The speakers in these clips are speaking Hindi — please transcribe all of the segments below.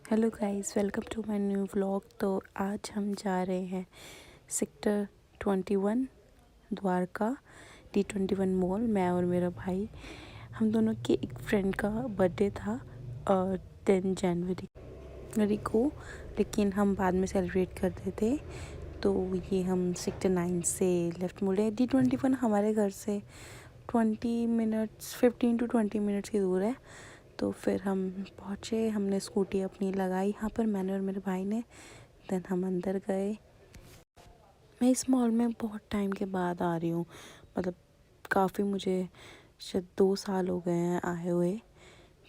Hello guys, welcome to my new vlog. तो आज हम जा रहे हैं सेक्टर 21 द्वारका D21 मॉल। मैं और मेरा भाई, हम दोनों के एक फ्रेंड का बर्थडे था 10 जनवरी को, लेकिन हम बाद में सेलिब्रेट करते थे। तो ये हम सेक्टर 9 से लेफ़्ट मुड़े। D21 हमारे घर से 15 to 20 मिनट्स की दूर है। तो फिर हम पहुँचे, हमने स्कूटी अपनी लगाई यहाँ पर, मैंने और मेरे भाई ने। देन हम अंदर गए। मैं इस मॉल में बहुत टाइम के बाद आ रही हूँ, मतलब काफ़ी, मुझे शायद 2 साल हो गए हैं आए हुए।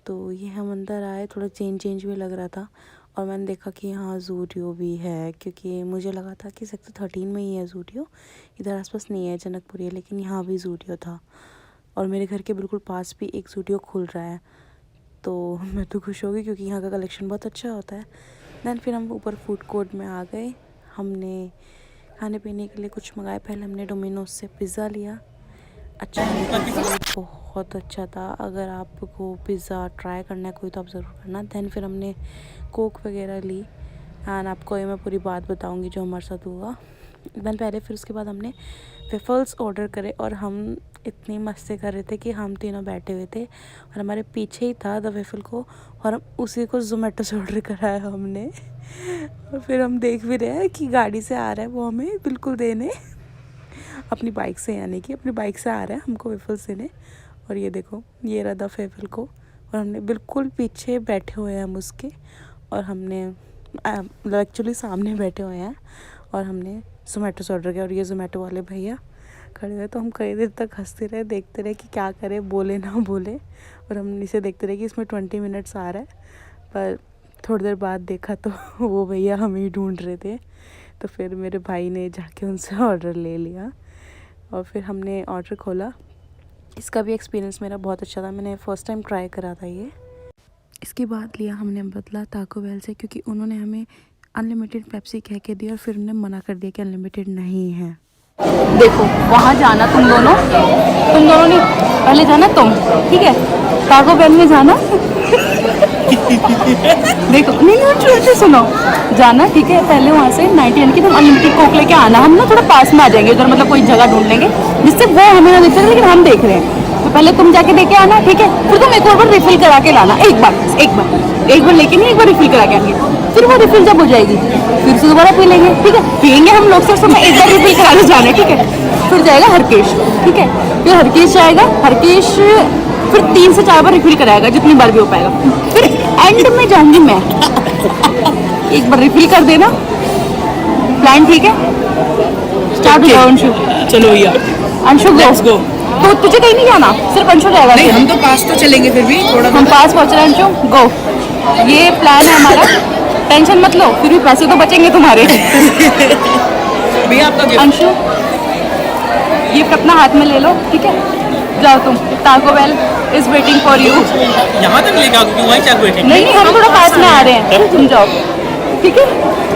तो ये हम अंदर आए, थोड़ा चेंज भी लग रहा था। और मैंने देखा कि यहाँ ज़ूडियो भी है, क्योंकि मुझे लगा था कि सेक्टर 13 में ही है ज़ूडियो, इधर आसपास नहीं है, जनकपुरी है, लेकिन यहाँ भी ज़ूडियो था। और मेरे घर के बिल्कुल पास भी एक ज़ूडियो खुल रहा है। तो मैं तो खुश हो गई, क्योंकि यहाँ का कलेक्शन बहुत अच्छा होता है। दैन फिर हम ऊपर फूड कोर्ट में आ गए। हमने खाने पीने के लिए कुछ मंगाया। पहले हमने डोमिनोज से पिज़्ज़ा लिया। अच्छा, बहुत अच्छा था। अगर आपको पिज़्ज़ा ट्राई करना है कोई, तो आप ज़रूर करना। दैन फिर हमने कोक वगैरह ली, एंड आपको ये मैं पूरी बात बताऊंगी जो हमारे साथ हुआ। दैन पहले फिर उसके बाद हमने वेफल्स ऑर्डर करे, और हम इतनी मस्ती कर रहे थे कि हम तीनों बैठे हुए थे और हमारे पीछे ही था द वेफल को, और हम उसी को जोमेटो से ऑर्डर कराया हमने। और फिर हम देख भी रहे हैं कि गाड़ी से आ रहा है वो हमें बिल्कुल देने, अपनी बाइक से, यानी कि अपनी बाइक से आ रहा है हमको वेफल्स देने। और ये देखो, ये रहा द वेफल को, और हमने बिल्कुल पीछे बैठे हुए हैं हम उसके, और हमने मतलब एक्चुअली सामने बैठे हुए हैं, और हमने जोमेटो से ऑर्डर किया। और ये जोमेटो वाले भैया खड़े हुए, तो हम कई देर तक हंसते रहे, देखते रहे कि क्या करे, बोले ना बोले। और हम इसे देखते रहे कि इसमें 20 मिनट्स आ रहा है, पर थोड़ी देर बाद देखा तो वो भैया हमें ही ढूंढ रहे थे। तो फिर मेरे भाई ने जाके उनसे ऑर्डर ले लिया, और फिर हमने ऑर्डर खोला। इसका भी एक्सपीरियंस मेरा बहुत अच्छा था, मैंने फ़र्स्ट टाइम ट्राई करा था ये। इसके बाद लिया हमने बदला ताको बेल से, क्योंकि उन्होंने हमें अनलिमिटेड पेप्सी कह के दिया, और फिर उन्होंने मना कर दिया कि अनलिमिटेड नहीं है। देखो, वहाँ जाना तुम दोनों नहीं, पहले जाना तुम, ठीक है, ताको बेल में जाना। देखो, नहीं, सुनो, जाना, ठीक है, पहले वहाँ से 90 की तुम अनलिमिटेड कोक लेके आना। हम ना थोड़ा पास में आ जाएंगे उधर, मतलब कोई जगह ढूंढ लेंगे जिससे वो हमें ना दिखे, लेकिन हम देख रहे हैं। तो पहले तुम जाके देके आना, ठीक है, फिर तुम एक और बार रिफिल करा के लाना, एक बार लेके नहीं, एक बार रिफिल करा के आएंगे। फिर वो रिफिल जब हो जाएगी, फिर से दोबारा पी लेंगे, ठीक है, पियेंगे हम लोग सिर्फ में एक बार रिफिल कराने जाने, ठीक है। फिर जाएगा हरकेश, ठीक है, फिर हरकेश जाएगा, हरकेश फिर 3 से 4 बार रिफिल कराएगा, जितनी बार भी हो पाएगा। फिर एंड में जाऊंगी मैं, एक बार रिफिल कर देना, प्लान ठीक है। स्टार्ट हो जाओ अंशु। चलो भैया, अंशु गो। तो तुझे कहीं नहीं जाना, सिर्फ अंशु जाएगा। नहीं, हम तो पास तो चलेंगे, फिर भी थोड़ा हम पास पहुंच रहे हैं। अंशु गो, ये प्लान है हमारा, टेंशन मत लो, फिर भी पैसे तो बचेंगे तुम्हारे। भैया आपका गिफ्ट। अंशु, गिफ्ट अपना हाथ में ले लो, ठीक है, जाओ तुम। Taco Bell is waiting for you. यहाँ तक लेके आओ, क्योंकि वहीं चार बैठे। नहीं, हम थोड़ा पास में आ रहे हैं, तुम जाओ, ठीक है।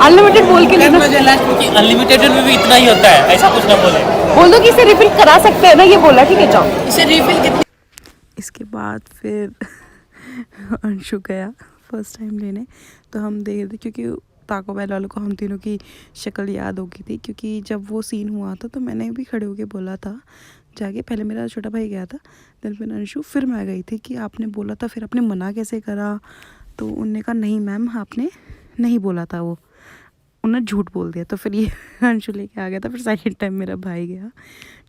अनलिमिटेड बोल के लेना, अनलिमिटेड में भी इतना ही होता है, ऐसा कुछ ना बोले। बोल दो कि इसे रिफिल करा सकते हैं ना, ये बोला, ठीक है, जाओ। इसे रिफिल कितनी। इसके बाद फिर अंशु गया फर्स्ट टाइम लेने। तो हम देख रहे थे, क्योंकि ताको बेल वालों को हम तीनों की शक्ल याद हो गई थी, क्योंकि जब वो सीन हुआ था तो मैंने भी खड़े होके बोला था जाके। पहले मेरा छोटा भाई गया था, देन फिर अंशु, फिर मैं गई थी कि आपने बोला था, फिर आपने मना कैसे करा। तो उनने कहा नहीं मैम, आपने नहीं बोला था, वो उन्होंने झूठ बोल दिया। तो फिर ये अंशु लेके आ गया था। फिर सेकंड टाइम मेरा भाई गया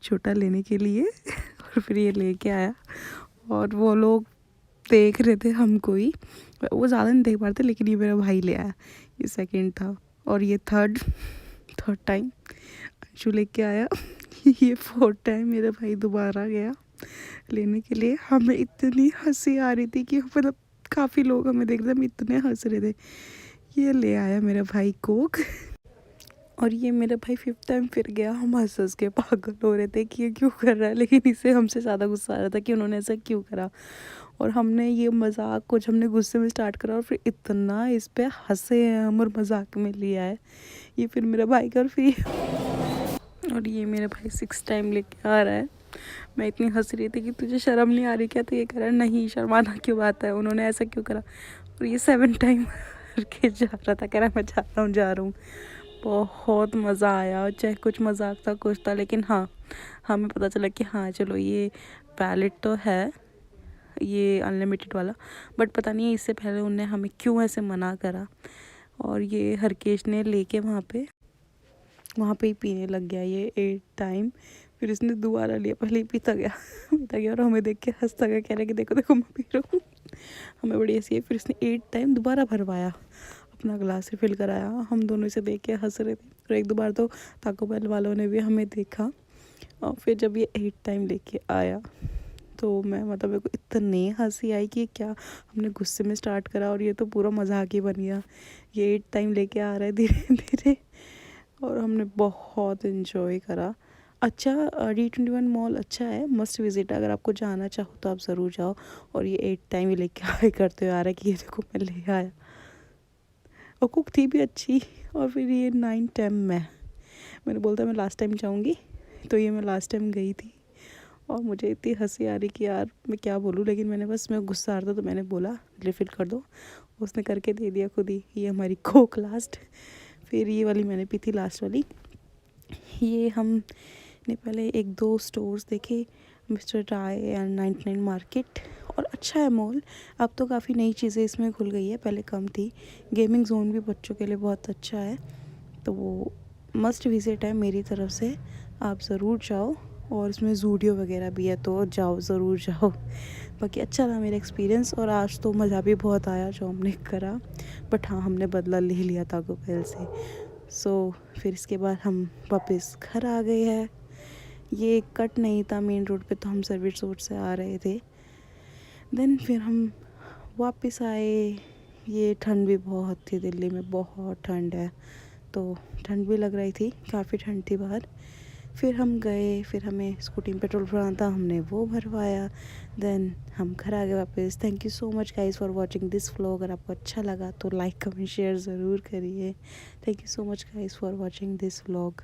छोटा लेने के लिए और फिर ये लेके आया, और वो लोग देख रहे थे हमको ही, वो ज़्यादा नहीं देख पा रहे थे, लेकिन ये मेरा भाई ले आया। ये सेकंड था, और ये थर्ड टाइम अंशु लेके आया। ये फोर्थ टाइम मेरा भाई दोबारा गया लेने के लिए। हमें इतनी हंसी आ रही थी कि मतलब काफ़ी लोग हमें देख रहे थे, हम इतने हंस रहे थे। ये ले आया मेरा भाई कोक, और ये मेरा भाई 5th टाइम फिर गया। हम हंस के पागल हो रहे थे कि ये क्यों कर रहा है, लेकिन इसे हमसे ज़्यादा गुस्सा आ रहा था कि उन्होंने ऐसा क्यों करा। और हमने ये मजाक कुछ हमने गुस्से में स्टार्ट करा, और फिर इतना इस पे हंसे हैं हम, और मजाक में लिया है। ये फिर मेरा भाई का, और ये मेरा भाई 6th टाइम लेके आ रहा है। मैं इतनी हंस रही थी कि तुझे शर्म नहीं आ रही क्या, तो ये कह रहा है नहीं, शर्माना क्यों बात है, उन्होंने ऐसा क्यों करा। और ये 7th टाइम करके जा रहा था, कह रहा मैं जा रहा हूँ। बहुत मज़ा आया, चाहे कुछ मजाक था कुछ था, लेकिन हाँ हमें पता चला कि हाँ चलो ये वैलिड तो है ये अनलिमिटेड वाला, बट पता नहीं इससे पहले उनने हमें क्यों ऐसे मना करा। और ये हरकेश ने लेके वहाँ पे ही पीने लग गया ये 8 टाइम। फिर इसने दोबारा लिया, पहले ही पीता गया और हमें देख के हंसता गया, कह रहा कि देखो देखो मैं पी रहा हूँ। हमें बड़ी हंसी है। फिर इसने 8 टाइम दोबारा भरवाया, अपना ग्लास रिफिल कराया। हम दोनों इसे देख के हंस रहे थे। और एक दो बार तो ताको बेल वालों ने भी हमें देखा। और फिर जब ये 8 टाइम लेके आया तो मैं मतलब मेरे को इतनी हंसी आई कि क्या हमने गुस्से में स्टार्ट करा और ये तो पूरा मजाक ही बन गया। ये 8 टाइम लेके आ रहा है धीरे धीरे और हमने बहुत इन्जॉय करा। अच्छा D21 मॉल अच्छा है, मस्ट विजिट। अगर आपको जाना चाहो तो आप ज़रूर जाओ। और ये 8 टाइम ही लेके आए करते हुए आ रहा है कि ये देखो मैं ले आया। और कुक थी भी अच्छी। और फिर ये 9 टाइम मैंने बोलता मैं लास्ट टाइम जाऊँगी, तो ये मैं लास्ट टाइम गई थी। और मुझे इतनी हंसी आ रही कि यार मैं क्या बोलूँ, लेकिन मैं गुस्सा आ रहा था तो मैंने बोला रिफिल कर दो। उसने करके दे दिया खुद ही। ये हमारी कोक लास्ट। फिर ये वाली मैंने पी थी लास्ट वाली। ये हमने पहले 1-2 स्टोर्स देखे, मिस्टर राय एंड 99 मार्केट। और अच्छा है मॉल, अब तो काफ़ी नई चीज़ें इसमें खुल गई है, पहले कम थी। गेमिंग जोन भी बच्चों के लिए बहुत अच्छा है, तो वो मस्ट विजिट है मेरी तरफ से। आप ज़रूर जाओ। और इसमें ज़ूडियो वगैरह भी है, तो जाओ ज़रूर जाओ। बाकी अच्छा रहा मेरा एक्सपीरियंस। और आज तो मज़ा भी बहुत आया जो हमने करा। बट हाँ हमने बदला ले लिया ताको बेल से। फिर इसके बाद हम वापस घर आ गए हैं। ये कट नहीं था मेन रोड पे, तो हम सर्विस रोड से आ रहे थे। देन फिर हम वापस आए। ये ठंड भी बहुत थी, दिल्ली में बहुत ठंड है, तो ठंड भी लग रही थी, काफ़ी ठंड थी बाहर। फिर हम गए, फिर हमें स्कूटी में पेट्रोल भरवाना था, हमने वो भरवाया। देन हम घर आ गए वापस। Thank you so much guys for watching this vlog. अगर आपको अच्छा लगा तो लाइक कमेंट शेयर ज़रूर करिए। Thank you so much guys for watching this vlog.